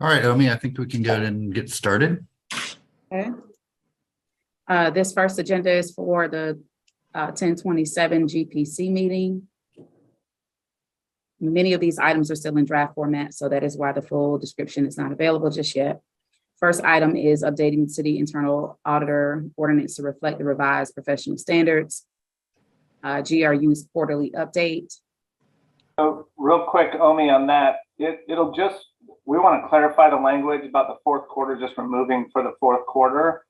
All right, Omi, I think we can go ahead and get started. Okay. This first agenda is for the 1027 GPC meeting. Many of these items are still in draft format, so that is why the full description is not available just yet. First item is updating city internal auditor ordinance to reflect the revised professional standards. GRU's quarterly update. So real quick, Omi, on that, it'll just, we want to clarify the language about the fourth quarter, just removing for the fourth quarter,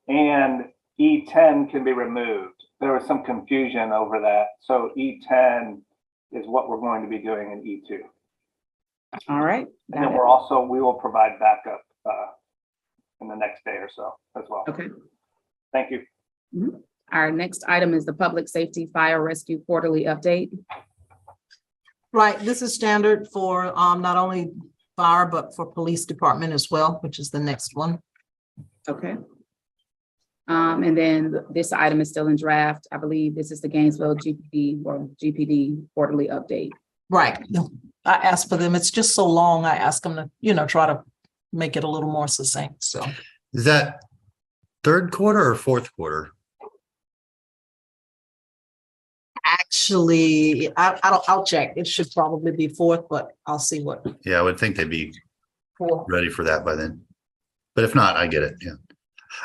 and E10 can be removed. There was some confusion over that. So E10 is what we're going to be doing in E2. All right. And then we will provide backup in the next day or so as well. Okay. Thank you. Mm-hmm. Our next item is the public safety fire rescue quarterly update. Right, this is standard for not only fire, but for police department as well, which is the next one. Okay. And then this item is still in draft. I believe this is the Gainesville GPD or GPD quarterly update. Right, I asked for them. It's just so long. I asked them to, try to make it a little more succinct, so. Is that third quarter or fourth quarter? Actually, I'll check. It should probably be fourth, but I'll see what. Yeah, I would think they'd be Fourth. ready for that by then. But if not, I get it. Yeah.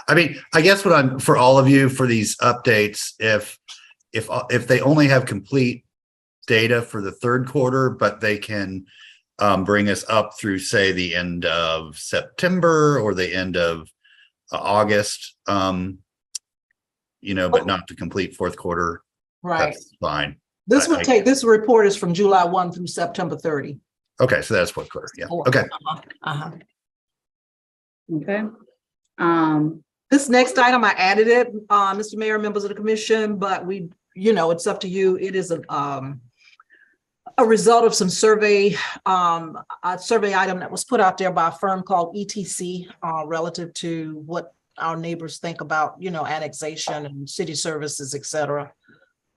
I mean, I guess what I'm for all of you for these updates, if they only have complete data for the third quarter, but they can bring us up through, say, the end of September or the end of August, but not the complete fourth quarter. Right. That's fine. This would take, this report is from July 1 through September 30. Okay, so that's fourth quarter. Yeah. Okay. Okay. This next item, I added it, Mr. Mayor, members of the commission, but it's up to you. It is a result of some survey, a survey item that was put out there by a firm called ETC, relative to what our neighbors think about, annexation and city services, et cetera.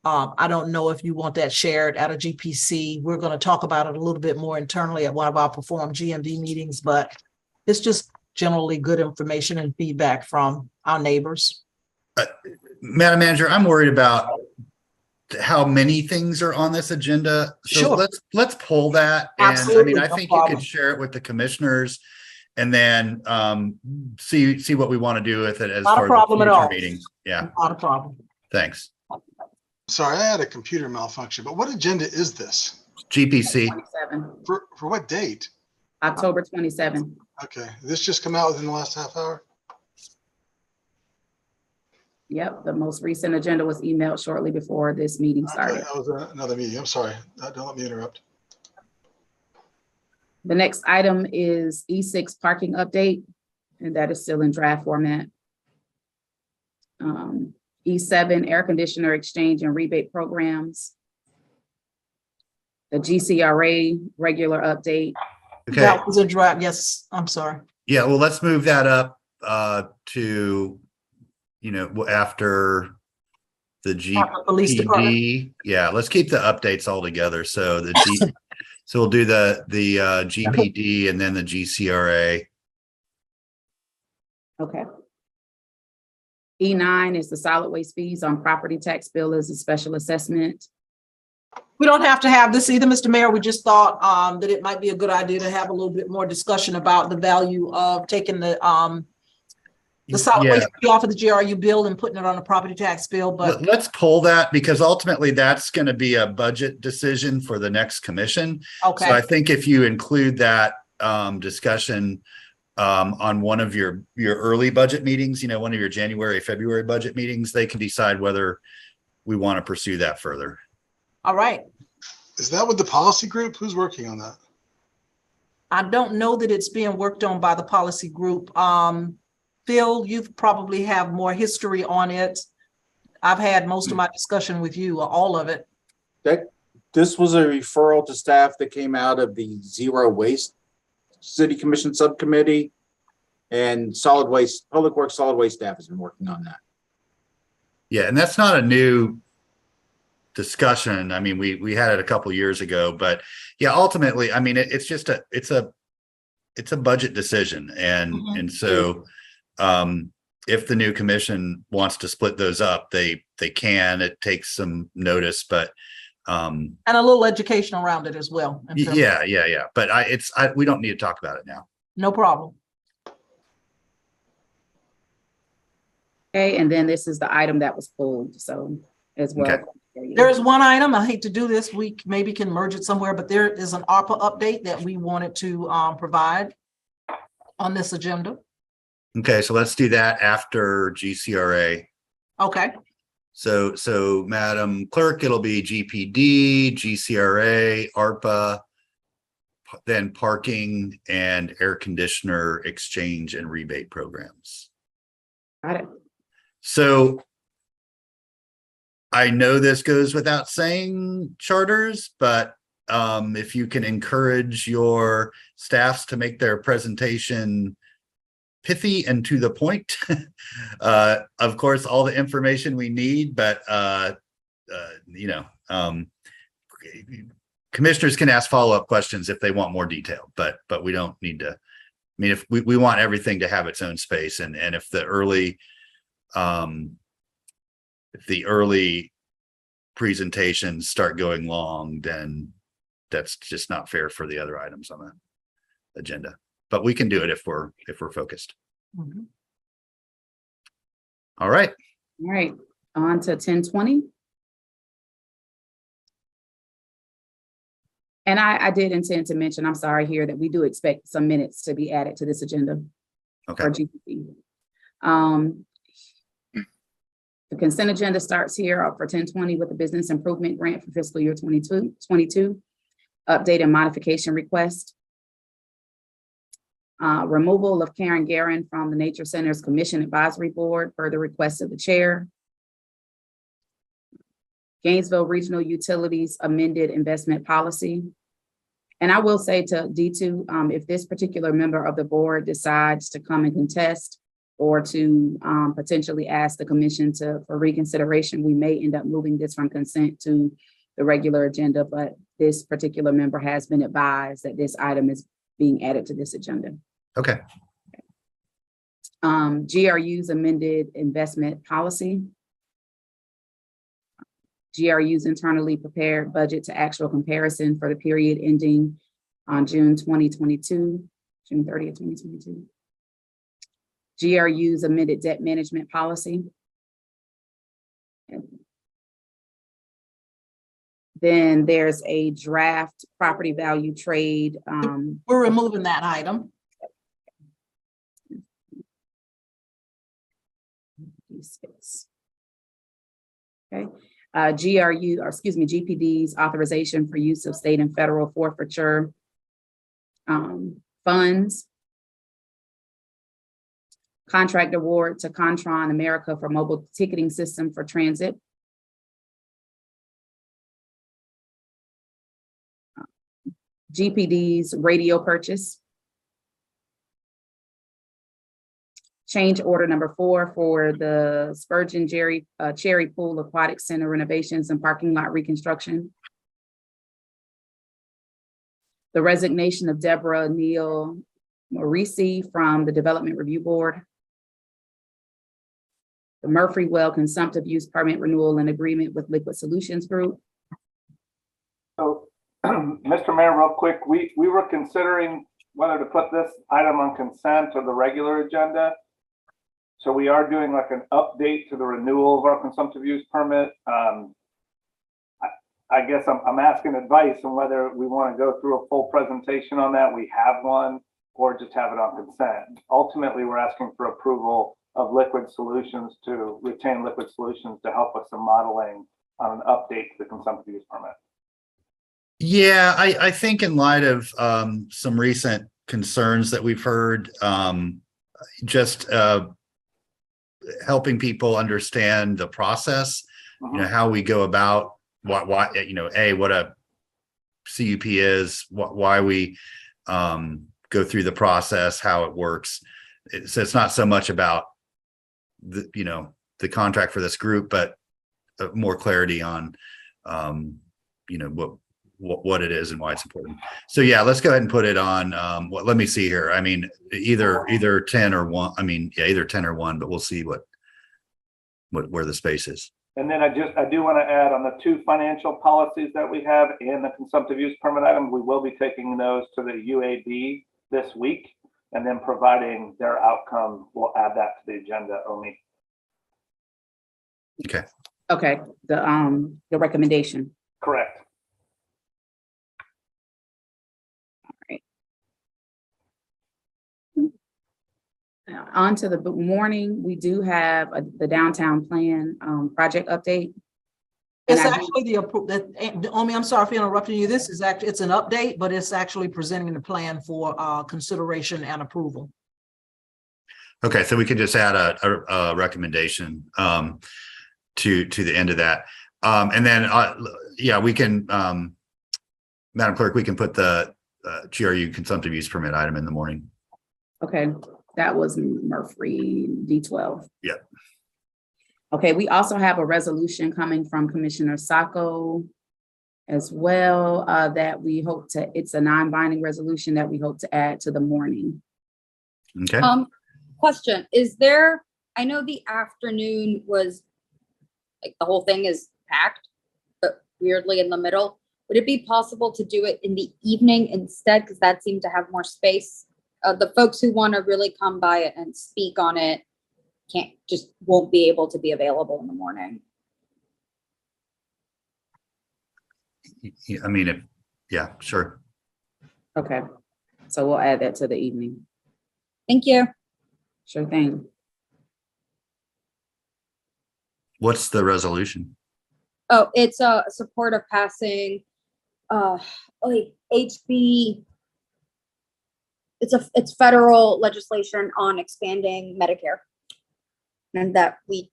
I don't know if you want that shared at a GPC. We're going to talk about it a little bit more internally at one of our performed GNV meetings, but it's just generally good information and feedback from our neighbors. Madam Manager, I'm worried about how many things are on this agenda. So Sure. let's pull that. Absolutely, And I mean, I no think problem. you could share it with the commissioners and then see what we want to do with it as Not a far problem as at the all. future meetings. Yeah, Not a problem. thanks. Sorry, I had a computer malfunction, but what agenda is this? GPC. 27. For what date? October 27. Okay, this just come out within the last half hour? Yep, the most recent agenda was emailed shortly before this meeting Okay, started. that was another meeting. I'm sorry. Don't let me interrupt. The next item is E6 parking update, and that is still in draft format. E7 air conditioner exchange and rebate programs. The GCRA regular update. Okay. That was a draft. Yes, I'm sorry. Yeah, well, let's move that up to, after the After police department. GPD. Yeah, let's keep the updates all together. So so we'll do the GPD and then the GCRA. Okay. E9 is the solid waste fees on property tax bill as a special assessment. We don't have to have this either, Mr. Mayor. We just thought that it might be a good idea to have a little bit more discussion about the value of taking the solid waste fee off of the GRU bill and putting it on a property tax bill. But Let's pull that because ultimately that's going to be a budget decision for the next commission. okay, So I think if you include that discussion on one of your early budget meetings, one of your January, February budget meetings, they can decide whether we want to pursue that further. all right. Is that with the policy group? Who's working on that? I don't know that it's being worked on by the policy group. Phil, you probably have more history on it. I've had most of my discussion with you, all of it. This was a referral to staff that came out of the Zero Waste City Commission Subcommittee, and solid waste, Public Works Solid Waste staff has been working on that. Yeah, and that's not a new discussion. I mean, we had it a couple years ago, but yeah, ultimately, I mean, it's a it's a budget decision. Mhm. And so, if the new commission wants to split those up, they can. It takes some notice, but And a little education around it as well. yeah. But we don't need to talk about it now. No problem. Okay, and then this is the item that was pulled, so as well. Okay. There is one item, I hate to do this, we maybe can merge it somewhere, but there is an ARPA update that we wanted to provide on this agenda. Okay, so let's do that after GCRA. Okay, So Madam Clerk, it'll be GPD, GCRA, ARPA, then parking and air conditioner exchange and rebate programs. Got it. So I know this goes without saying, charters, but if you can encourage your staffs to make their presentation pithy and to the point. Of course, all the information we need, but commissioners can ask follow-up questions if they want more detail, but we don't need to. I mean, if we want everything to have its own space, and if the early presentations start going long, then that's just not fair for the other items on the agenda. But we can do it if we're focused. Mhm. All right. All right, on to 1020. And I did intend to mention, I'm sorry here, that we do expect some minutes to be added to this agenda Okay. for GPT. The consent agenda starts here for 1020 with the business improvement grant for fiscal year 22, update and modification request. Removal of Karen Guerin from the Nature Center's Commission Advisory Board per the request of the chair. Gainesville Regional Utilities amended investment policy. And I will say to D2, if this particular member of the board decides to come and contest or to potentially ask the commission for reconsideration, we may end up moving this from consent to the regular agenda, but this particular member has been advised that this item is being added to this agenda. Okay. GRU's amended investment policy. GRU's internally prepared budget to actual comparison for the period ending on June 30th, 2022. GRU's amended debt management policy. Then there's a draft property value trade. We're removing that item. Okay. GPD's authorization for use of state and federal forfeiture funds. Contract award to Contron America for mobile ticketing system for transit. GPD's radio purchase. Change order number 4 for the Spurgeon Cherry Pool Aquatic Center renovations and parking lot reconstruction. The resignation of Deborah Neal Morisi from the Development Review Board. The Murphy Well Consumptive Use Permit Renewal and Agreement with Liquid Solutions Group. So, Mr. Mayor, real quick, we were considering whether to put this item on consent or the regular agenda. So we are doing like an update to the renewal of our consumptive use permit. I guess I'm asking advice on whether we want to go through a full presentation on that. We have one, or just have it on consent. Ultimately, we're asking for approval of Liquid Solutions to retain Liquid Solutions to help with some modeling on an update to the consumptive use permit. Yeah, I think in light of some recent concerns that we've heard, just helping people understand the process, how we go about what what a CUP is, why we go through the process, how it works. So it's not so much about the contract for this group, but more clarity on what what it is and why it's important. So yeah, let's go ahead and put it on, let me see here. I mean, either 10 or 1. I mean, yeah, either 10 or 1, but we'll see where the space is. And then I do want to add on the 2 financial policies that we have and the consumptive use permit item, we will be taking those to the UAB this week, and then providing their outcome, we'll add that to the agenda, Omi. Okay. Okay, the recommendation. Correct. On to the morning, we do have the downtown plan project update. And It's I do- actually Omi, I'm sorry for interrupting you. This is actually, it's an update, but it's actually presenting the plan for consideration and approval. Okay, so we could just add a recommendation to the end of that. And then, yeah, we can, Madam Clerk, we can put the GRU consumptive use permit item in the morning. Okay, that was Murphy D12. Yeah. Okay, we also have a resolution coming from Commissioner Sacco as well, that we hope to, it's a non-binding resolution that we hope to add to the morning. Okay. Question, is there, I know the afternoon was, like, the whole thing is packed, but weirdly in the middle. Would it be possible to do it in the evening instead? Because that seemed to have more space. The folks who want to really come by it and speak on it won't be able to be available in the morning. I mean, yeah, sure. Okay, so we'll add that to the evening. Thank you. Sure thing. What's the resolution? Oh, it's a support of passing, HB. It's federal legislation on expanding Medicare. And that we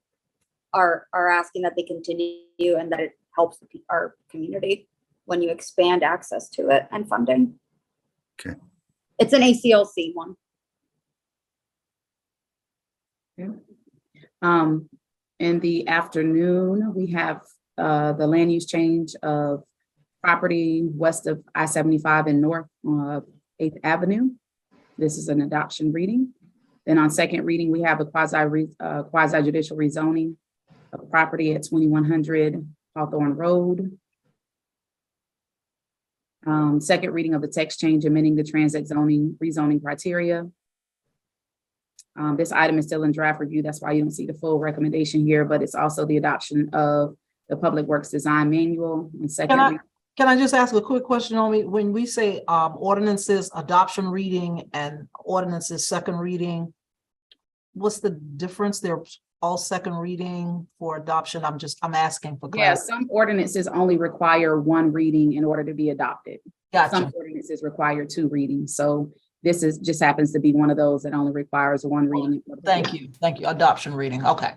are asking that they continue and that it helps our community when you expand access to it and funding. Okay. It's an ACLC one. In the afternoon, we have the land use change of property west of I-75 and north 8th Avenue. This is an adoption reading. Then on second reading, we have a quasi-judicial rezoning of property at 2100 Hawthorne Road. Second reading of the text change amending the transit zoning rezoning criteria. This item is still in draft review. That's why you don't see the full recommendation here, but it's also the adoption of the Public Works Design Manual and second. Can I just ask a quick question on me? When we say ordinances, adoption reading and ordinances, second reading, what's the difference? They're all second reading for adoption. I'm asking for Yeah, clarity. some ordinances only require 1 reading in order to be adopted. Gotcha. Some ordinances require 2 readings. So this just happens to be one of those that only requires 1 reading. Thank you. Thank you. Adoption reading. Okay.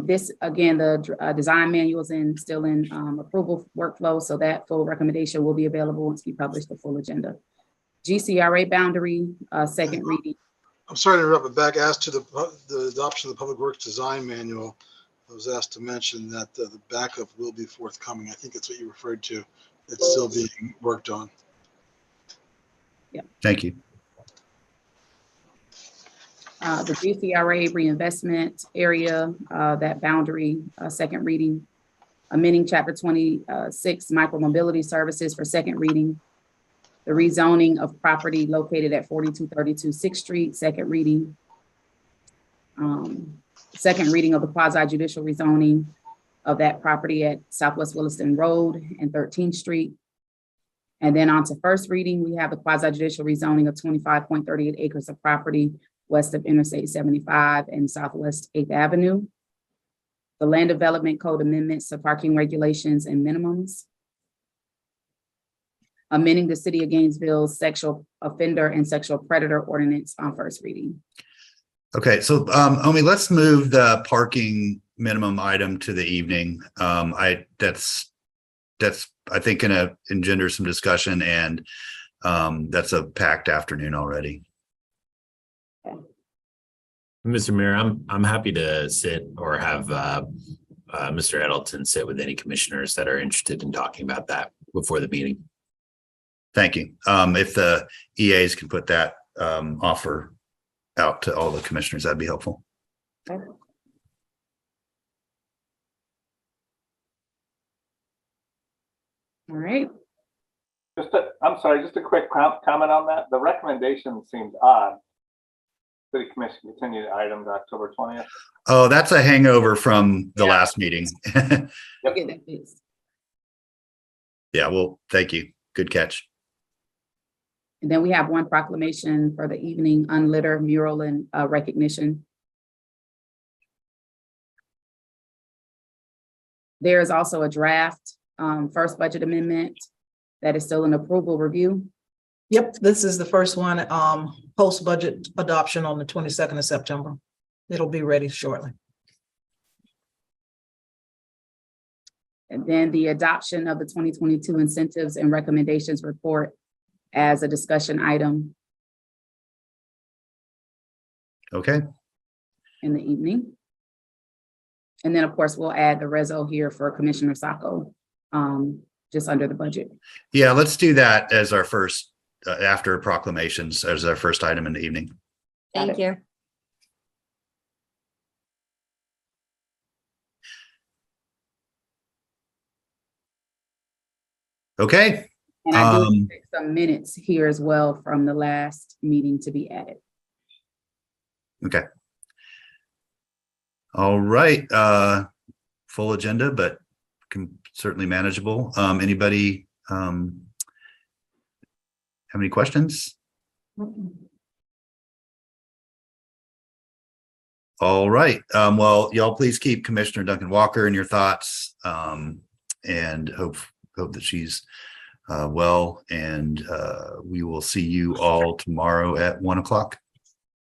This, again, the design manual is still in approval workflow, so that full recommendation will be available once we publish the full agenda. GCRA boundary, second reading. I'm sorry to interrupt, but back as to the adoption of the Public Works Design Manual, I was asked to mention that the backup will be forthcoming. I think that's what you referred to. It's still being worked on. Yeah. Thank you. The GCRA reinvestment area, that boundary, second reading. Amending chapter 26 micromobility services for second reading. The rezoning of property located at 4232 6th Street, second reading. Second reading of the quasi-judicial rezoning of that property at Southwest Williston Road and 13th Street. And then on to first reading, we have the quasi-judicial rezoning of 25.38 acres of property west of Interstate 75 and Southwest 8th Avenue. The Land Development Code amendments to parking regulations and minimums. Amending the City of Gainesville's sexual offender and sexual predator ordinance on first reading. Okay, so Omi, let's move the parking minimum item to the evening. That's I think gonna engender some discussion, and that's a packed afternoon already. Mr. Mayor, I'm happy to sit or have Mr. Edelton sit with any commissioners that are interested in talking about that before the meeting. Thank you. If the EAs can put that offer out to all the commissioners, that'd be helpful. All right. I'm sorry, just a quick comment on that. The recommendation seems odd. City Commission continued item to October 20th. Oh, that's a hangover from the Yeah. last meeting. I'll get that fixed. Yeah, well, thank you. Good catch. And then we have one proclamation for the evening unlitter mural and recognition. There is also a draft first budget amendment that is still in approval review. Yep, this is the first one, post-budget adoption on the 22nd of September. It'll be ready shortly. And then the adoption of the 2022 incentives and recommendations report as a discussion item Okay. in the evening. And then, of course, we'll add the reso here for Commissioner Sacco, just under the budget. Yeah, let's do that as our first, after proclamations, as our first item in the evening. Got Thank it. you. Okay. And I do expect some minutes here as well from the last meeting to be added. Okay. All right. Full agenda, but certainly manageable. Anybody have any questions? All right. Well, y'all please keep Commissioner Duncan Walker in your thoughts, and hope that she's well, and we will see you all tomorrow at 1 o'clock.